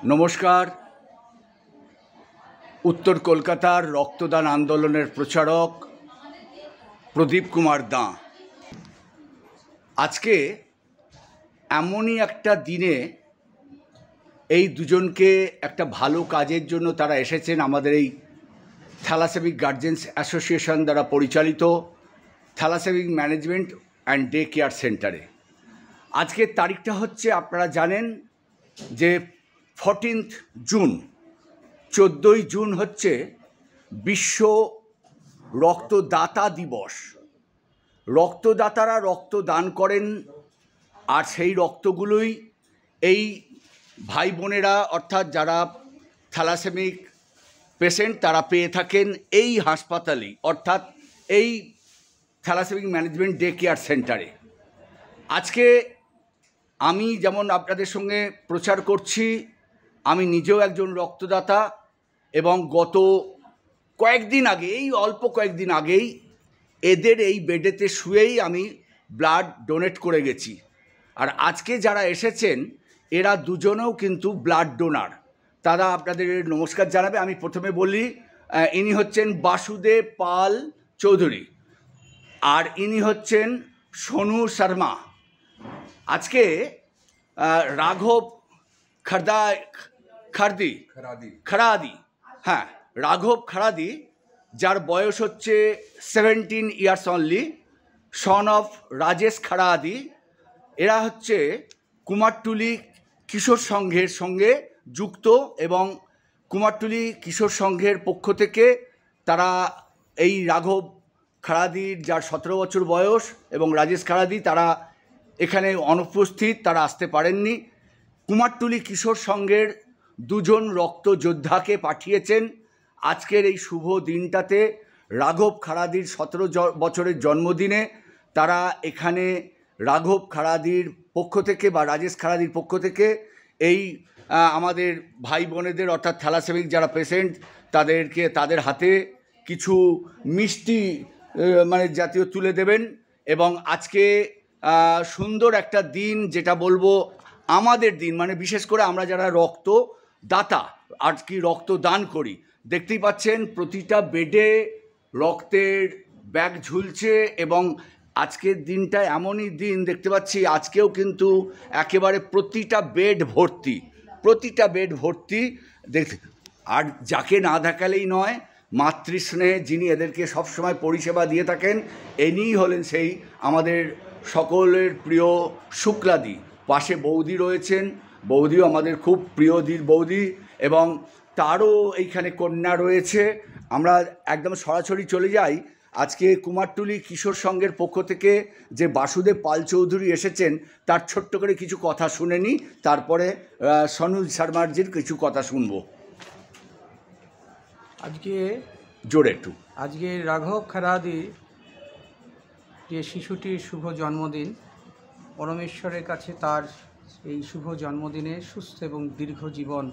নমস্কার। উত্তর কলকাতার রক্তদান আন্দোলনের প্রচারক প্রদীপ কুমার দাঁ। আজকে এমনই একটা দিনে এই দুজনকে একটা ভালো কাজের জন্য তারা এসেছেন আমাদের এই থ্যালাসেমিক গার্জেন্স অ্যাসোসিয়েশন দ্বারা পরিচালিত thalassaemic management and day care সেন্টারে। আজকের তারিখটা হচ্ছে, আপনারা জানেন যে 14 জুন, 14ই জুন হচ্ছে বিশ্ব রক্তদাতা দিবস। রক্তদাতারা রক্তদান করেন, আর সেই রক্তগুলোই এই ভাই বোনেরা অর্থাৎ যারা থ্যালাসেমিক পেশেন্ট তারা পেয়ে থাকেন এই হাসপাতালেই, অর্থাৎ এই থ্যালাসেমিক ম্যানেজমেন্ট ডে কেয়ার সেন্টারে। আজকে আমি যেমন আপনাদের সঙ্গে প্রচার করছি, আমি নিজেও একজন রক্তদাতা, এবং গত কয়েকদিন আগে, এই অল্প কয়েকদিন আগেই এদের এই বেডেতে শুয়েই আমি ব্লাড ডোনেট করে গেছি। আর আজকে যারা এসেছেন এরা দুজনেও কিন্তু ব্লাড ডোনার। তারা আপনাদের নমস্কার জানাবে। আমি প্রথমে বলি, ইনি হচ্ছেন বাসুদেব পাল চৌধুরী, আর ইনি হচ্ছেন সোনু শর্মা। আজকে রাঘব খড়াদি, হ্যাঁ, রাঘব খড়াদি, যার বয়স হচ্ছে 17 years only, son of Rajesh Kharadi. এরা হচ্ছে কুমারটুলি কিশোর সংঘের সঙ্গে যুক্ত, এবং কুমারটুলি কিশোর সংঘের পক্ষ থেকে তারা এই রাঘব খড়াদির, যার 17 বছর বয়স, এবং রাজেশ খড়াদি, তারা এখানে অনুপস্থিত, তারা আসতে পারেননি। কুমারটুলি কিশোর সংঘের দুজন রক্ত যোদ্ধাকে পাঠিয়েছেন আজকের এই শুভ দিনটাতে। রাঘব খড়াদির 17 বছরের জন্মদিনে তারা এখানে রাঘব খড়াদির পক্ষ থেকে বা রাজেশ খড়াদির পক্ষ থেকে এই আমাদের ভাই বোনেদের অর্থাৎ থ্যালাসেমিক যারা পেশেন্ট তাদেরকে তাদের হাতে কিছু মিষ্টি জাতীয় তুলে দেবেন। এবং আজকে সুন্দর একটা দিন, যেটা বলবো আমাদের দিন, বিশেষ করে আমরা যারা রক্তদাতা আর কি রক্তদান করি, দেখতেই পাচ্ছেন প্রতিটা বেডে রক্তের ব্যাগ ঝুলছে। এবং আজকের দিনটা এমনই দিন, দেখতে পাচ্ছি আজকেও কিন্তু একেবারে প্রতিটা বেড ভর্তি দেখতে। আর যাকে না দেখালেই নয়, মাতৃস্নেহে যিনি এদেরকে সবসময় পরিষেবা দিয়ে থাকেন, ইনিই হলেন সেই আমাদের সকলের প্রিয় শুক্লাদি। পাশে বৌদি রয়েছেন, বৌদিও আমাদের খুব প্রিয় বৌদি, এবং তারও এইখানে কন্যা রয়েছে। আমরা একদম সরাসরি চলে যাই। আজকে কুমারটুলি কিশোর সংঘের পক্ষ থেকে যে বাসুদেব পাল চৌধুরী এসেছেন, তার ছোট্ট করে কিছু কথা শুনে নিই, তারপরে সোনু শর্মাজির কিছু কথা শুনবো। আজকে জোরে একটু। আজকে রাঘব খড়াদি যে শিশুটির শুভ জন্মদিন, পরমেশ্বরের কাছে তার এই শুভ জন্মদিনে সুস্থ এবং দীর্ঘ জীবন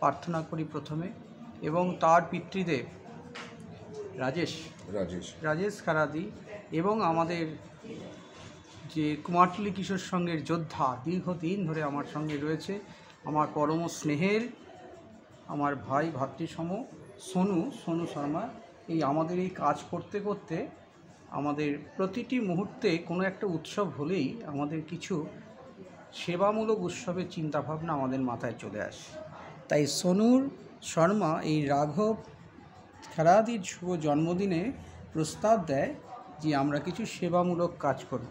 প্রার্থনা করি প্রথমে, এবং তার পিতৃদেব রাজেশ খড়াদি এবং আমাদের যে কুমারটুলি কিশোর সংঘের যোদ্ধা, দীর্ঘদিন ধরে আমার সঙ্গে রয়েছে, আমার পরম স্নেহের আমার ভাই ভাতৃসম সোনু শর্মা। এই আমাদের এই কাজ করতে করতে আমাদের প্রতিটি মুহূর্তে কোনো একটা উৎসব হলেই আমাদের কিছু সেবামূলক উৎসবের চিন্তাভাবনা আমাদের মাথায় চলে আসে। তাই সোনুর শর্মা এই রাঘব খড়াদির শুভ জন্মদিনে প্রস্তাব দেয় যে আমরা কিছু সেবামূলক কাজ করব।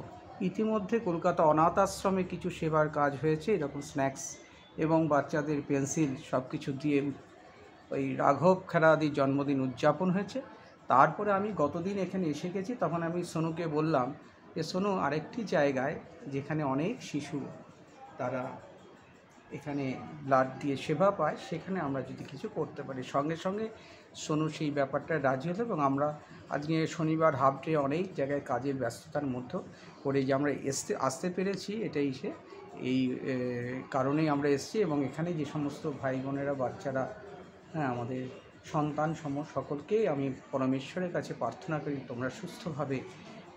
ইতিমধ্যে কলকাতা অনাথ আশ্রমে কিছু সেবার কাজ হয়েছে, এরকম স্ন্যাক্স এবং বাচ্চাদের পেন্সিল সব কিছু দিয়ে ওই রাঘব খড়াদির জন্মদিন উদযাপন হয়েছে। তারপরে আমি গতদিন এখানে এসে গেছি, তখন আমি সোনুকে বললাম যে সোনু, আরেকটি জায়গায় যেখানে অনেক শিশু তারা এখানে ব্লাড দিয়ে সেবা পায়, সেখানে আমরা যদি কিছু করতে পারি। সঙ্গে সঙ্গে সোনু সেই ব্যাপারটা রাজি হলো, এবং আমরা আজকে শনিবার হাফ ডে অনেক জায়গায় কাজের ব্যস্ততার মধ্যে করে যে আমরা আসতে পেরেছি, এটাই এই কারণেই আমরা এসেছি। এবং এখানে যে সমস্ত ভাই বোনেরা, বাচ্চারা, হ্যাঁ, আমাদের সন্তান সকলকেই আমি পরমেশ্বরের কাছে প্রার্থনা করি তোমরা সুস্থভাবে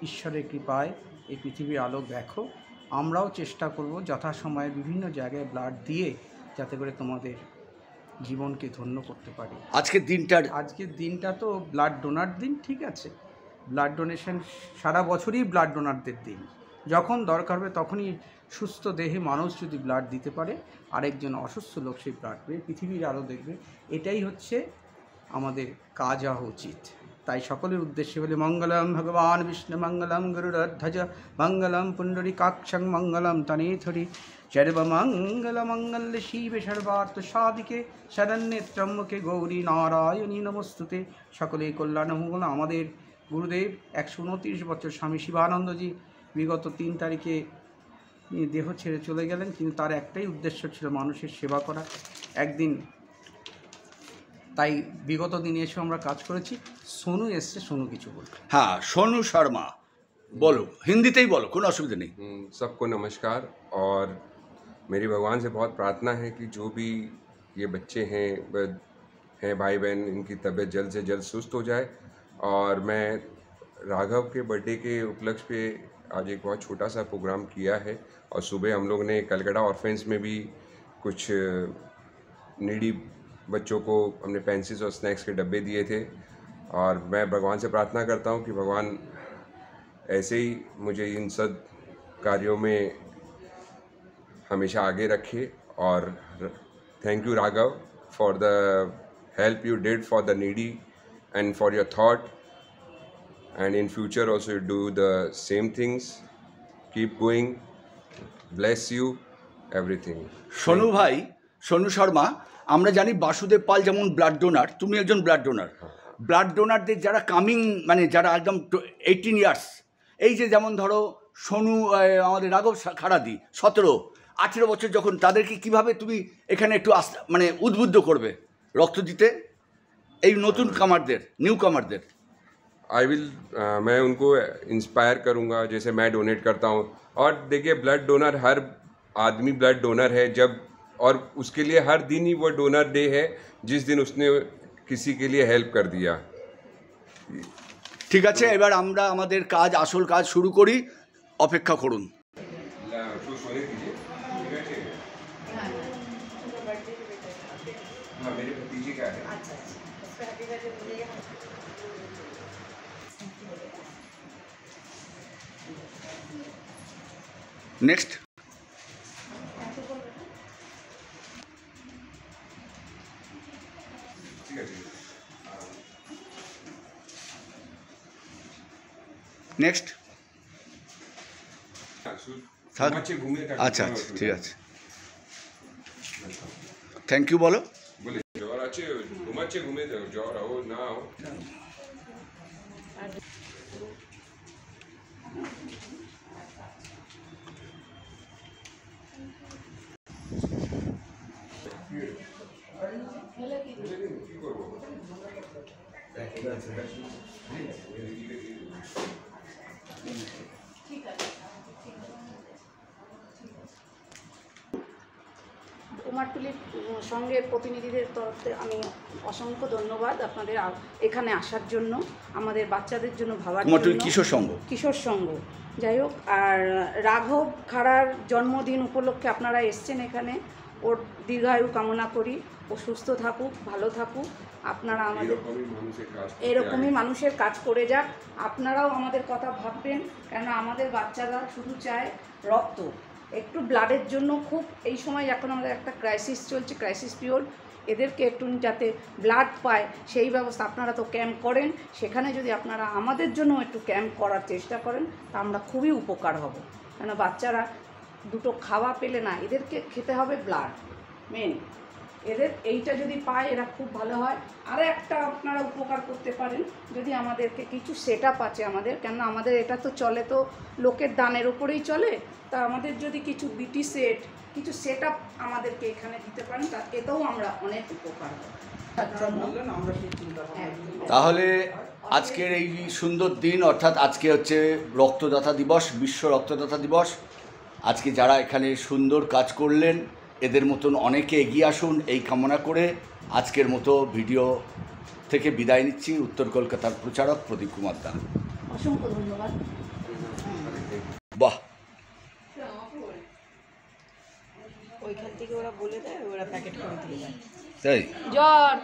ঈশ্বরের কৃপায় এই পৃথিবীর আলো দেখো। আমরাও চেষ্টা করব যথাসময়ে বিভিন্ন জায়গায় ব্লাড দিয়ে, যাতে করে তোমাদের জীবনকে ধন্য করতে পারি। আজকের দিনটা তো ব্লাড ডোনার দিন, ঠিক আছে, ব্লাড ডোনেশন সারা বছরই ব্লাড ডোনারদের দিন। যখন দরকার হবে তখনই সুস্থ দেহে মানুষ যদি ব্লাড দিতে পারে, আরেকজন অসুস্থ লোক সেই ব্লাড পেয়ে পৃথিবীর আলো দেখবে। এটাই হচ্ছে আমাদের কাজ হওয়া উচিত। তাই সকলের উদ্দেশ্যে বলে মঙ্গলম ভগবান বিষ্ণু মঙ্গলম গরুড়ধ্বজ মঙ্গলম পুণ্ডরীকাক্ষং মঙ্গলম তনেথরি সর্বমঙ্গল মঙ্গল শিবে সর্বার্থ সাধিকে শরণ্যে ত্র্যম্বকে গৌরী নারায়ণী নমস্তুতে। সকলে কল্যাণ মঙ্গল। আমাদের গুরুদেব 129 বছর স্বামী শিবানন্দজি বিগত 3 তারিখে দেহ ছেড়ে চলে গেলেন, কিন্তু তার একটাই উদ্দেশ্য ছিল মানুষের সেবা করা। একদিন তাই বিগত দিনে এসে আমরা কাজ করেছি। সোনু এসছে, সোনু কিছু বলবে। হ্যাঁ, সোনু শর্মা বলো, হিন্দিতেই বলো, কোনো অসুবিধা নেই। सबको नमस्कार। और मेरी भगवान से बहुत प्रार्थना है कि जो भी ये बच्चे हैं भाई बहन, इनकी तबीयत जल्द से जल्द सुस्त हो जाए। और मैं राघव के बर्थडे के उपलक्ष्य पे आज एक बहुत छोटा सा प्रोग्राम किया है। और सुबह हम लोग ने कलकत्ता ऑर्फेंस में भी कुछ नीडी बच्चों को हमने पेंसिल्स और स्नैक्स के डब्बे दिए थे। और मैं भगवान से प्रार्थना करता हूँ कि भगवान ऐसे ही मुझे इन सब कार्यों में हमेशा आगे रखे। और thank you Raghav for the help you did for the needy and for your thought, and in future also you do the same things. Keep going, bless you everything. Sonu ভাই, সোনু শর্মা, আমরা জানি বাসুদেব পাল যেমন ব্লাড ডোনার, তুমি একজন ব্লাড ডোনার। ব্লাড ডোনারদের যারা মানে যারা একদম 18 ইয়ার্স, এই যে যেমন ধরো সোনু, আমাদের রাঘব খাড়াদি 17-18 বছর, যখন তাদেরকে কিভাবে তুমি এখানে একটু মানে উদ্বুদ্ধ করবে রক্ত দিতে, এই নতুন কামারদের, নিউ কামারদের? मैं उनको इंस्पायर करूँगा, जैसे मैं डोनेट करता हूँ। और देखिए, ब्लड डोनर, हर आदमी ब्लड डोनर है जब, और उसके लिए हर दिन ही वो डोनर डे है जिस दिन उसने किसी के लिए हेल्प कर दिया। ঠিক আছে, এবার আমরা আমাদের কাজ, আসল কাজ শুরু করি, অপেক্ষা করুন। নেক্সট নেক্সট আচ্ছা আচ্ছা, ঠিক আছে, থ্যাংক ইউ বলো। জ্বর আছে, ঘুমাচ্ছে, ঘুমিয়ে দাও, জ্বর হও না হও। কি করবো? কুমারটুলির সঙ্গের প্রতিনিধিদের তরফে আমি অসংখ্য ধন্যবাদ আপনাদের এখানে আসার জন্য, আমাদের বাচ্চাদের জন্য ভাবার জন্য। কিশোর সংঘ, যাই হোক। আর রাঘব খাড়ার জন্মদিন উপলক্ষে আপনারা এসছেন এখানে, ওর দীর্ঘায়ু কামনা করি, ও সুস্থ থাকুক, ভালো থাকুক। আপনারা আমাদের এরকমই মানুষের কাজ করে যাক। আপনারাও আমাদের কথা ভাববেন, কেন আমাদের বাচ্চারা শুধু চায় রক্ত, একটু ব্লাডের জন্য খুব এই সময় এখন আমাদের একটা ক্রাইসিস চলছে, ক্রাইসিস পিরিয়ড। এদেরকে একটু যাতে ব্লাড পায় সেই ব্যবস্থা, আপনারা তো ক্যাম্প করেন, সেখানে যদি আপনারা আমাদের জন্য একটু ক্যাম্প করার চেষ্টা করেন তা আমরা খুবই উপকার হব। কেন বাচ্চারা দুটো খাওয়া পেলে না, এদেরকে খেতে হবে ব্লাড মেন। এদের এইটা যদি পায় এরা খুব ভালো হয়। আরও একটা আপনারা উপকার করতে পারেন, যদি আমাদেরকে কিছু সেট আপ আছে আমাদের, কেন আমাদের এটা তো চলে তো লোকের দানের উপরেই চলে, তা আমাদের যদি কিছু বিটি সেট, কিছু সেট আপ আমাদেরকে এখানে দিতে পারেন, তা এতেও আমরা অনেক উপকার হব। তাহলে আজকের এই সুন্দর দিন, অর্থাৎ আজকে হচ্ছে রক্তদাতা দিবস, বিশ্ব রক্তদাতা দিবস। আজকে যারা এখানে সুন্দর কাজ করলেন, এদের মতন অনেকে এগিয়ে আসুন এই কামনা করে আজকের মতো ভিডিও থেকে বিদায় নিচ্ছি। উত্তর কলকাতার প্রচারক প্রদীপ কুমার দা। অসংখ্য ধন্যবাদ। বাহ। ওইখান থেকে ওরা বলে দেয়, ওরা প্যাকেট করে দিয়ে দেয়। তাই জ্বর